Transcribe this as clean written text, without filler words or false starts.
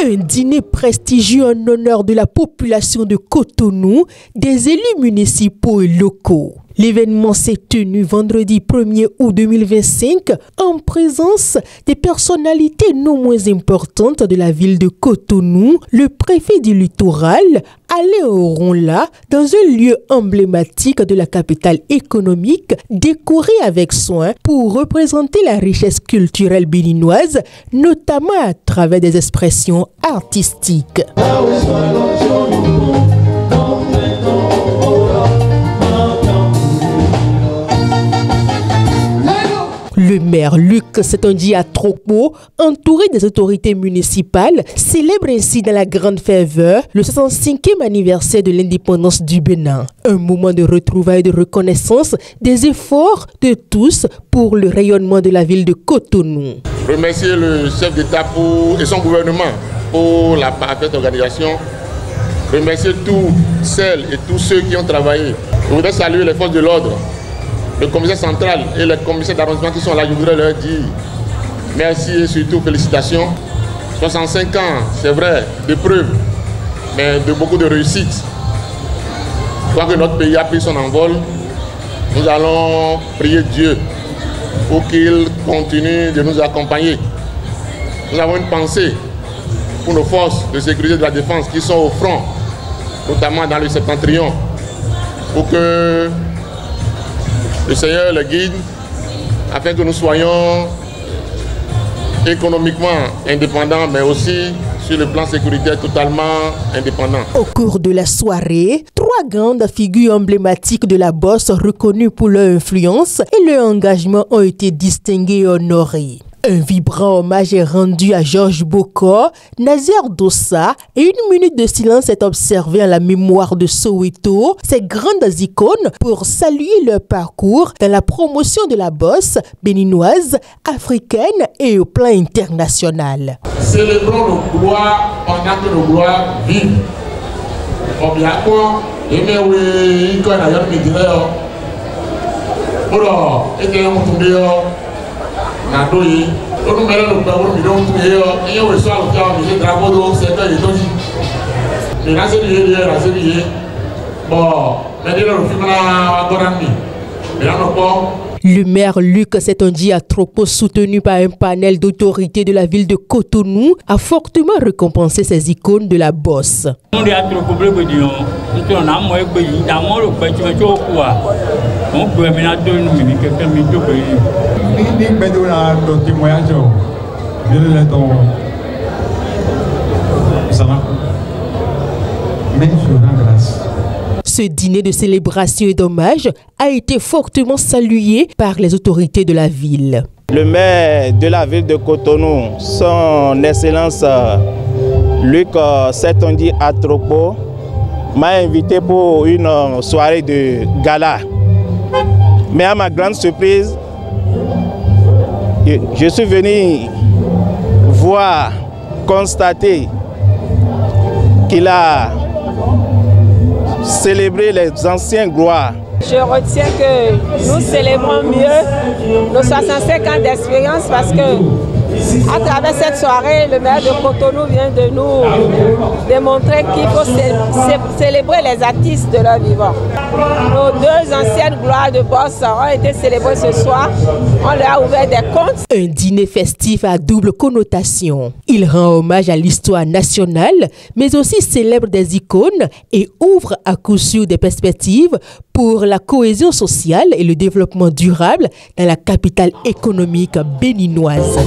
Un dîner prestigieux en honneur de la population de Cotonou, des élus municipaux et locaux. L'événement s'est tenu vendredi 1er août 2025 en présence des personnalités non moins importantes de la ville de Cotonou, le préfet du littoral, Alain Oronla, dans un lieu emblématique de la capitale économique, décoré avec soin pour représenter la richesse culturelle béninoise, notamment à travers des expressions artistiques. Le maire Luc Setonji Atropo, entouré des autorités municipales, célèbre ainsi dans la grande ferveur le 65e anniversaire de l'indépendance du Bénin. Un moment de retrouvailles et de reconnaissance des efforts de tous pour le rayonnement de la ville de Cotonou. Remercier le chef d'État et son gouvernement pour la parfaite organisation. Remercier toutes celles et tous ceux qui ont travaillé. Je voudrais saluer les forces de l'ordre, le commissaire central et les commissaires d'arrondissement qui sont là. Je voudrais leur dire merci et surtout félicitations. 65 ans, c'est vrai, d'épreuves, mais de beaucoup de réussites. Je crois que notre pays a pris son envol. Nous allons prier Dieu pour qu'il continue de nous accompagner. Nous avons une pensée pour nos forces de sécurité et de la défense qui sont au front, notamment dans le septentrion, pour que le Seigneur le guide afin que nous soyons économiquement indépendants, mais aussi sur le plan sécuritaire totalement indépendants. Au cours de la soirée, 3 grandes figures emblématiques de la bosse reconnues pour leur influence et leur engagement ont été distinguées et honorées. Un vibrant hommage est rendu à Georges Bokor, Nazer Dossa et une minute de silence est observée en la mémoire de Soweto, ces grandes icônes pour saluer leur parcours dans la promotion de la bosse béninoise, africaine et au plan international. Célébrons nos gloires pendant que nos gloires vivent. Le maire Luc Setonji Atropo, soutenu par un panel d'autorités de la ville de Cotonou, a fortement récompensé ces icônes de la bosse. Ce dîner de célébration et d'hommage a été fortement salué par les autorités de la ville. Le maire de la ville de Cotonou, son Excellence Luc Setonji Atropo, m'a invité pour une soirée de gala. Mais à ma grande surprise, je suis venu voir, constater qu'il a célébré les anciennes gloires. Je retiens que nous célébrons mieux nos 65 ans d'expérience parce que à travers cette soirée, le maire de Cotonou vient de nous démontrer qu'il faut célébrer les artistes de leur vivant. Nos 2 anciennes gloires de boss ont été célébrées ce soir. On leur a ouvert des comptes. Un dîner festif à double connotation. Il rend hommage à l'histoire nationale, mais aussi célèbre des icônes et ouvre à coup sûr des perspectives pour la cohésion sociale et le développement durable dans la capitale économique béninoise.